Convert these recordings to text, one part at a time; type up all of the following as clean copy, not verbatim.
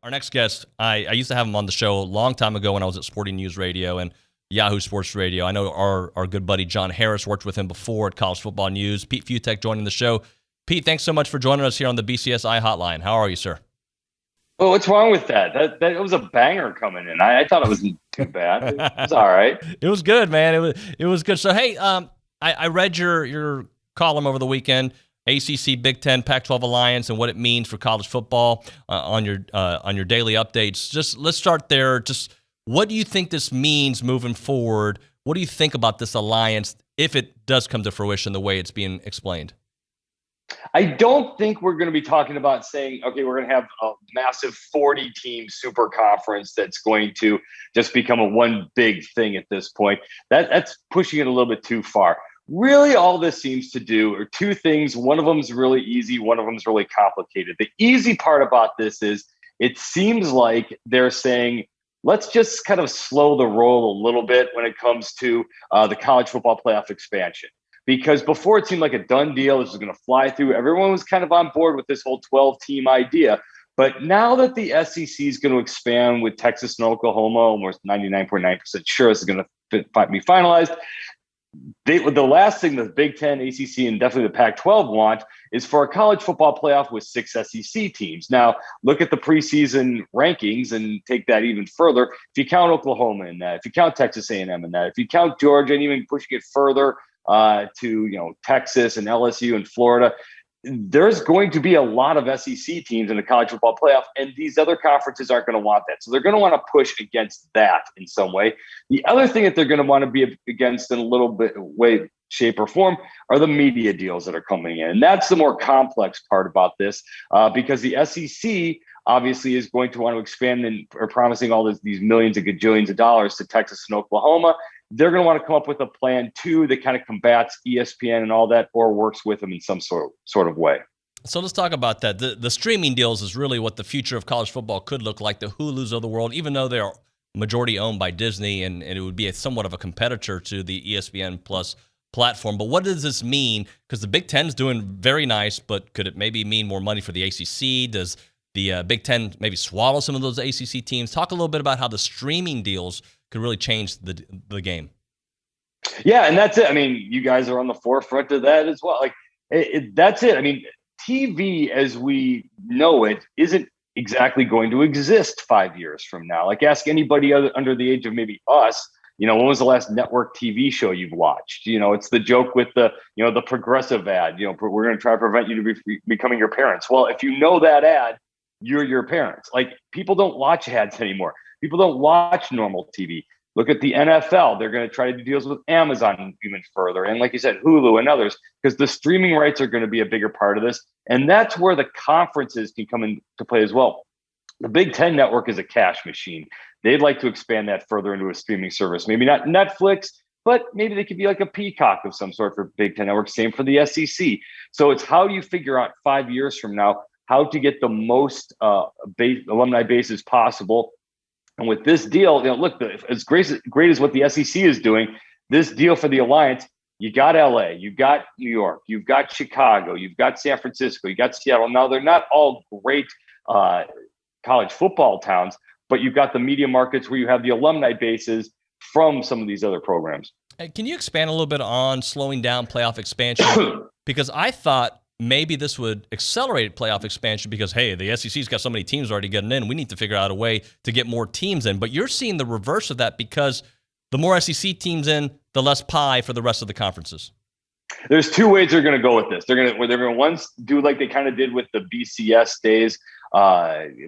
Our next guest, I used to have him on the show a long time ago when I was at Sporting News Radio and Yahoo Sports Radio. I know our good buddy John Harris worked with him before at College Football News. Pete Fiutak joining the show. Pete, thanks so much for joining us here on the BCSI hotline. How are you, sir? Oh, what's wrong with that? That was a banger coming in. I thought it wasn't too bad. It was all right. It was good, man. It was good. So, hey, I read your column over the weekend. ACC, Big Ten, Pac-12 alliance, and what it means for college football on your daily updates. Just let's start there. Just what do you think this means moving forward? What do you think about this alliance if it does come to fruition the way it's being explained? I don't think we're going to be talking about saying, okay, we're going to have a massive 40-team super conference that's going to just become a one big thing at this point. That's pushing it a little bit too far. Really, all this seems to do are two things. One of them is really easy. One of them is really complicated. The easy part about this is it seems like they're saying, let's just kind of slow the roll a little bit when it comes to the college football playoff expansion. Because before it seemed like a done deal, this was going to fly through. Everyone was kind of on board with this whole 12-team idea. But now that the SEC is going to expand with Texas and Oklahoma, almost 99.9% sure this is going to be finalized. The last thing the Big Ten, ACC, and definitely the Pac-12 want is for a college football playoff with 6 SEC teams. Now, look at the preseason rankings and take that even further. If you count Oklahoma in that, if you count Texas A&M in that, if you count Georgia and even pushing it further to Texas and LSU and Florida, there's going to be a lot of SEC teams in the college football playoff, and these other conferences aren't going to want that. So they're going to want to push against that in some way. The other thing that they're going to want to be against in a little bit way, shape, or form are the media deals that are coming in. And that's the more complex part about this because the SEC obviously is going to want to expand and are promising all these millions and gajillions of dollars to Texas and Oklahoma. They're going to want to come up with a plan too that kind of combats ESPN and all that, or works with them in some sort of way. So let's talk about that. The streaming deals is really what the future of college football could look like. The Hulus of the world, even though they are majority owned by Disney, and it would be somewhat of a competitor to the ESPN Plus platform. But what does this mean? Because the Big Ten is doing very nice, but could it maybe mean more money for the ACC? Does the Big Ten maybe swallow some of those ACC teams? Talk a little bit about how the streaming deals could really change the game. Yeah, and that's it. I mean, you guys are on the forefront of that as well. Like, that's it. I mean, TV as we know it isn't exactly going to exist 5 years from now. Like, ask anybody under the age of maybe us, when was the last network TV show you've watched? It's the joke with the progressive ad, we're going to try to prevent you to becoming your parents. Well, if you know that ad, you're your parents. Like, people don't watch ads anymore. People don't watch normal TV. Look at the NFL. They're going to try to do deals with Amazon even further. And like you said, Hulu and others, because the streaming rights are going to be a bigger part of this. And that's where the conferences can come into play as well. The Big Ten network is a cash machine. They'd like to expand that further into a streaming service. Maybe not Netflix, but maybe they could be like a Peacock of some sort for Big Ten network. Same for the SEC. So it's how you figure out 5 years from now how to get the most alumni bases possible. And with this deal, look, as great as what the SEC is doing, this deal for the Alliance, you got LA, you've got New York, you've got Chicago, you've got San Francisco, you got Seattle. Now, they're not all great college football towns, but you've got the media markets where you have the alumni bases from some of these other programs. Can you expand a little bit on slowing down playoff expansion? Because I thought maybe this would accelerate playoff expansion because, hey, the SEC's got so many teams already getting in. We need to figure out a way to get more teams in. But you're seeing the reverse of that because the more SEC teams in, the less pie for the rest of the conferences. There's two ways they're going to go with this. They're going to once do like they kind of did with the BCS days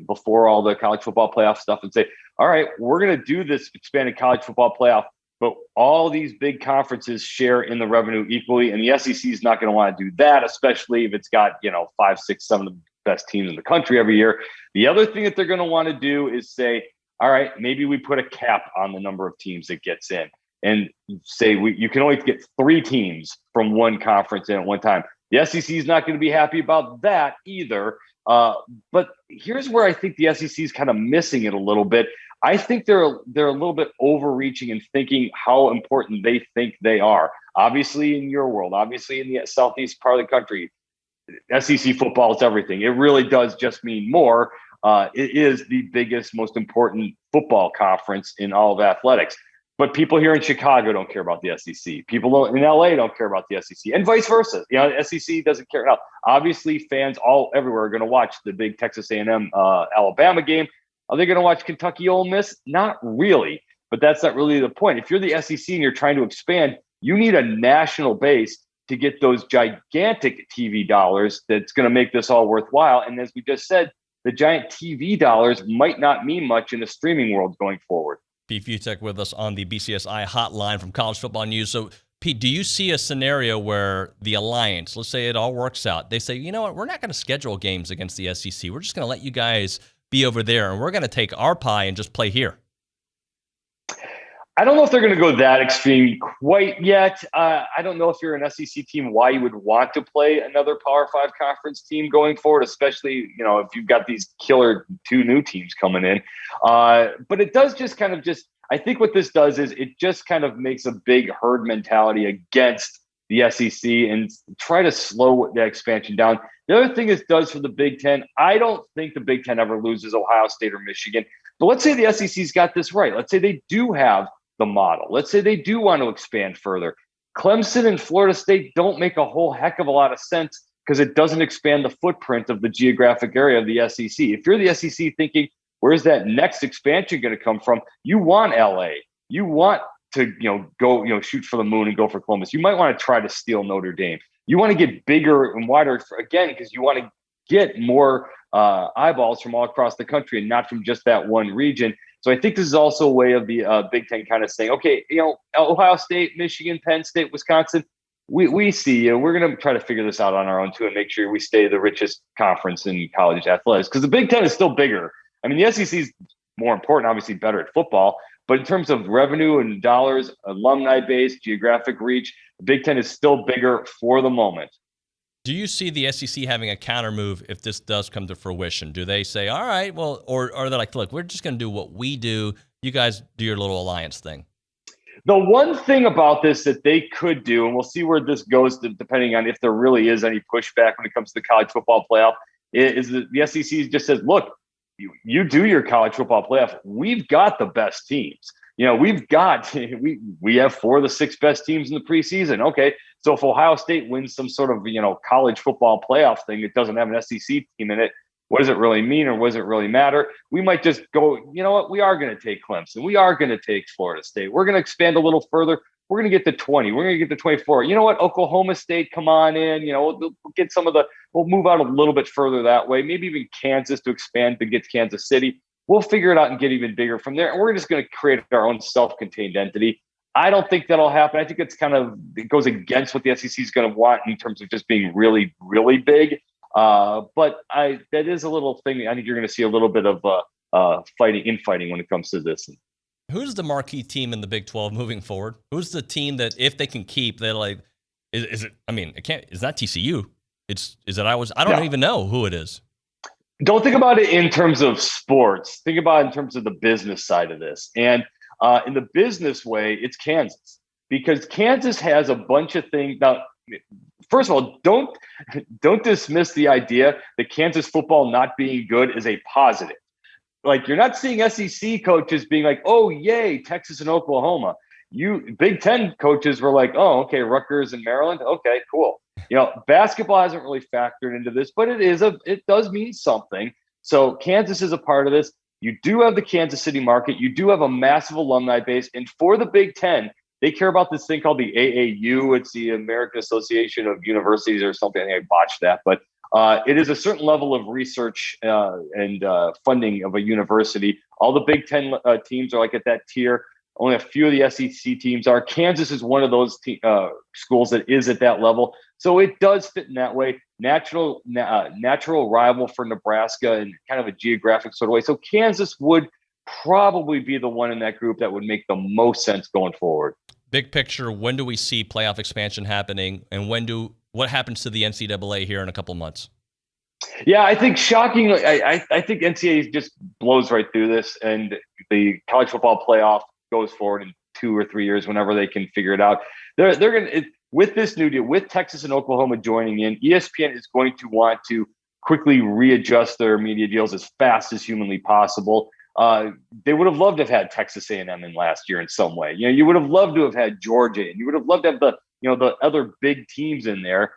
before all the college football playoff stuff and say, all right, we're going to do this expanded college football playoff, but all these big conferences share in the revenue equally. And the SEC is not going to want to do that, especially if it's got, 5, 6, 7 of the best teams in the country every year. The other thing that they're going to want to do is say, all right, maybe we put a cap on the number of teams that gets in and say you can only get 3 teams from one conference in at one time. The SEC is not going to be happy about that either. But here's where I think the SEC is kind of missing it a little bit. I think they're a little bit overreaching and thinking how important they think they are. Obviously, in your world, obviously in the southeast part of the country, SEC football is everything. It really does just mean more. it is the biggest, most important football conference in all of athletics. But people here in Chicago don't care about the SEC. People in LA don't care about the SEC, and vice versa. You know, the SEC doesn't care. Now, obviously, fans all everywhere are going to watch the big Texas A&M Alabama game. Are they going to watch Kentucky Ole Miss? Not really. But that's not really the point. If you're the SEC and you're trying to expand, you need a national base to get those gigantic TV dollars that's going to make this all worthwhile. And as we just said, the giant TV dollars might not mean much in the streaming world going forward. Pete Fiutak with us on the BCSI hotline from College Football News. So, Pete, do you see a scenario where the Alliance, let's say it all works out, they say, you know what, we're not going to schedule games against the SEC. We're just going to let you guys be over there, and we're going to take our pie and just play here? I don't know if they're going to go that extreme quite yet. I don't know if you're an SEC team, why you would want to play another Power 5 conference team going forward, especially, you know, if you've got these killer 2 new teams coming in. But it does just kind of I think what this does is it just kind of makes a big herd mentality against the SEC and try to slow the expansion down. The other thing it does for the Big Ten, I don't think the Big Ten ever loses Ohio State or Michigan. But let's say the SEC's got this right. Let's say they do have the model. Let's say they do want to expand further. Clemson and Florida State don't make a whole heck of a lot of sense because it doesn't expand the footprint of the geographic area of the SEC. If you're the SEC thinking, where's that next expansion going to come from? You want LA. You want to, go, shoot for the moon and go for Columbus. You might want to try to steal Notre Dame. You want to get bigger and wider again because you want to get more eyeballs from all across the country and not from just that one region. So I think this is also a way of the Big Ten kind of saying, okay, Ohio State, Michigan, Penn State, Wisconsin, we see you. We're going to try to figure this out on our own too and make sure we stay the richest conference in college athletics because the Big Ten is still bigger. I mean, the SEC is more important, obviously better at football, but in terms of revenue and dollars, alumni base, geographic reach, the Big Ten is still bigger for the moment. Do you see the SEC having a counter move if this does come to fruition? Do they say, all right, well, or are they like, look, we're just going to do what we do. You guys do your little alliance thing? The one thing about this that they could do, and we'll see where this goes depending on if there really is any pushback when it comes to the college football playoff, is that the SEC just says, look, you do your college football playoff. We've got the best teams. We've got we have 4 of the 6 best teams in the preseason. Okay, so if Ohio State wins some sort of college football playoff thing that doesn't have an SEC team in it, what does it really mean, or what does it really matter? We might just go, you know what? We are going to take Clemson. We are going to take Florida State. We're going to expand a little further. We're going to get to 20. We're going to get to 24. You know what? Oklahoma State, come on in. We'll get we'll move out a little bit further that way. Maybe even Kansas to expand to get to Kansas City. We'll figure it out and get even bigger from there. And we're just going to create our own self-contained entity. I don't think that'll happen. I think it goes against what the SEC is going to want in terms of just being really, really big. But that is a little thing. I think you're going to see a little bit of infighting when it comes to this. Who's the marquee team in the Big 12 moving forward? Who's the team that if they can keep, they're like, is it? I mean, it's not TCU. I don't even know who it is. Don't think about it in terms of sports. Think about it in terms of the business side of this. And in the business way, it's Kansas, because Kansas has a bunch of things. Now, first of all, don't dismiss the idea that Kansas football not being good is a positive. Like, you're not seeing SEC coaches being like, oh, yay, Texas and Oklahoma. Big Ten coaches were like, oh, okay, Rutgers and Maryland. Okay, cool. Basketball hasn't really factored into this, but it does mean something. So Kansas is a part of this. You do have the Kansas City market. You do have a massive alumni base. And for the Big Ten, they care about this thing called the AAU. It's the American Association of Universities or something. I think I botched that. But it is a certain level of research and funding of a university. All the Big Ten teams are like at that tier. Only a few of the SEC teams are. Kansas is one of those schools that is at that level. So it does fit in that way. Natural rival for Nebraska in kind of a geographic sort of way. So Kansas would probably be the one in that group that would make the most sense going forward. Big picture, when do we see playoff expansion happening, and what happens to the NCAA here in a couple months? Yeah, I think shockingly, I think NCAA just blows right through this, and the college football playoff goes forward in 2 or 3 years whenever they can figure it out. They're going to, with this new deal, with Texas and Oklahoma joining in, ESPN is going to want to quickly readjust their media deals as fast as humanly possible. They would have loved to have had Texas A&M in last year in some way. You would have loved to have had Georgia, and you would have loved to have the other big teams in there,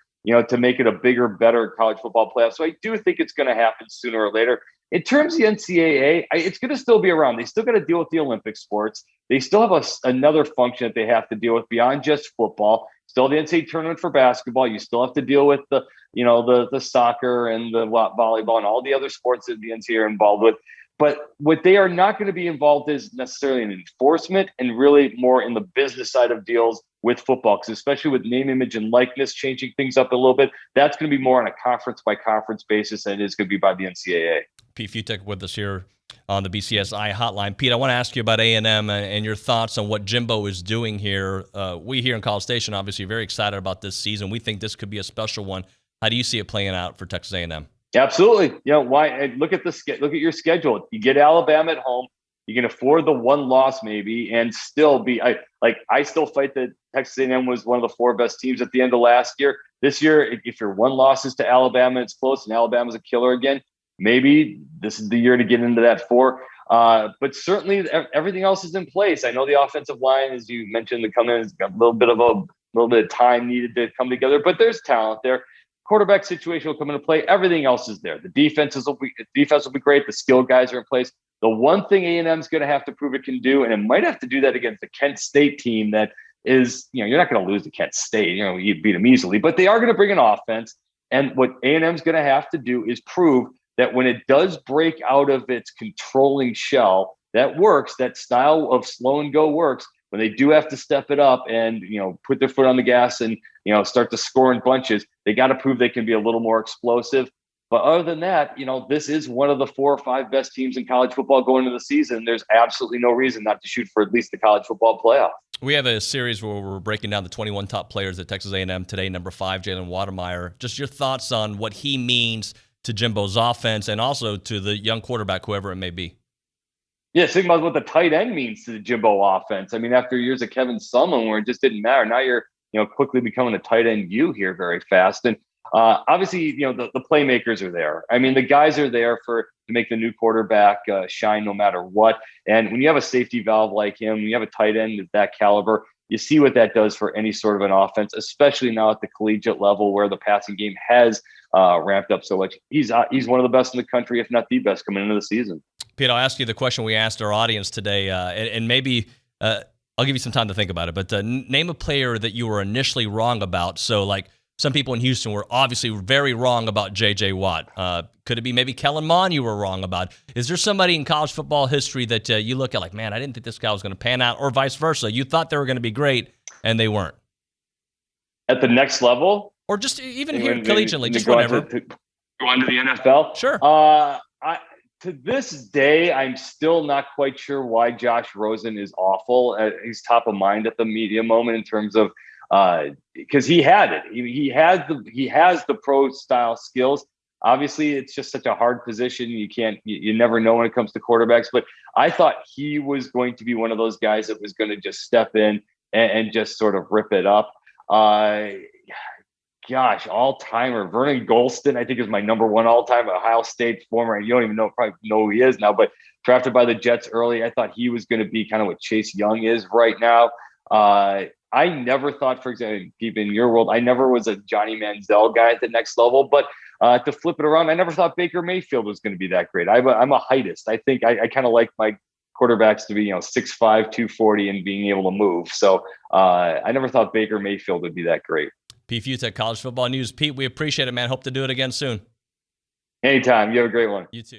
to make it a bigger, better college football playoff. So I do think it's going to happen sooner or later. In terms of the NCAA, it's going to still be around. They still got to deal with the Olympic sports. They still have another function that they have to deal with beyond just football. Still the NCAA tournament for basketball. You still have to deal with the soccer and the volleyball and all the other sports that the NCAA are involved with. But what they are not going to be involved is necessarily in enforcement and really more in the business side of deals with football, because especially with name, image, and likeness changing things up a little bit, that's going to be more on a conference by conference basis than it is going to be by the NCAA. Pete Fiutak with us here on the BCSI hotline. Pete, I want to ask you about A&M and your thoughts on what Jimbo is doing here. We here in College Station obviously are very excited about this season. We think this could be a special one. How do you see it playing out for Texas A&M? Absolutely. Why? Look at your schedule. You get Alabama at home. You can afford the one loss maybe, and still be. I still fight that Texas A&M was one of the 4 best teams at the end of last year. This year, if your one loss is to Alabama, it's close, and Alabama's a killer again. Maybe this is the year to get into that 4. But certainly everything else is in place. I know the offensive line, as you mentioned, the come in has got a little bit of time needed to come together, but there's talent there. Quarterback situation will come into play. Everything else is there. The defense will be great. The skilled guys are in place. The one thing A&M is going to have to prove it can do, and it might have to do that against the Kent State team that is, you're not going to lose to Kent State. You beat them easily, but they are going to bring an offense. And what A&M is going to have to do is prove that when it does break out of its controlling shell, that works. That style of slow and go works. When they do have to step it up and put their foot on the gas and start to score in bunches, they got to prove they can be a little more explosive. But other than that, this is one of the 4 or 5 best teams in college football going into the season. There's absolutely no reason not to shoot for at least the college football playoff. We have a series where we're breaking down the 21 top players at Texas A&M today. Number 5, Jalen Watermeyer. Just your thoughts on what he means to Jimbo's offense and also to the young quarterback, whoever it may be. Yeah, think about what the tight end means to the Jimbo offense. I mean, after years of Kevin Sumlin where it just didn't matter, now you're quickly becoming a tight end here very fast. And obviously, the playmakers are there. I mean, the guys are there to make the new quarterback shine no matter what. And when you have a safety valve like him, when you have a tight end of that caliber, you see what that does for any sort of an offense, especially now at the collegiate level where the passing game has ramped up so much. He's one of the best in the country, if not the best, coming into the season. Pete, I'll ask you the question we asked our audience today, and maybe I'll give you some time to think about it, but name a player that you were initially wrong about. So, like, some people in Houston were obviously very wrong about J.J. Watt. Could it be maybe Kellen Mond you were wrong about? Is there somebody in college football history that you look at like, man, I didn't think this guy was going to pan out, or vice versa? You thought they were going to be great, and they weren't? At the next level? Or just even here collegiately, just whatever. Go on to the NFL? Sure. To this day, I'm still not quite sure why Josh Rosen is awful. He's top of mind at the media moment in terms of because he had it. He has the pro style skills. Obviously, it's just such a hard position. You never know when it comes to quarterbacks. But I thought he was going to be one of those guys that was going to just step in and just sort of rip it up. Gosh, all-timer. Vernon Golston, I think, is my number 1 all-time Ohio State former. You don't even probably know who he is now, but drafted by the Jets early. I thought he was going to be kind of what Chase Young is right now. I never thought, for example, deep in your world, I never was a Johnny Manziel guy at the next level. But to flip it around, I never thought Baker Mayfield was going to be that great. I'm a heightist. I think I kind of like my quarterbacks to be 6'5", 240 and being able to move. So I never thought Baker Mayfield would be that great. Pete Fiutak, College Football News. Pete, we appreciate it, man. Hope to do it again soon. Anytime. You have a great one. You too.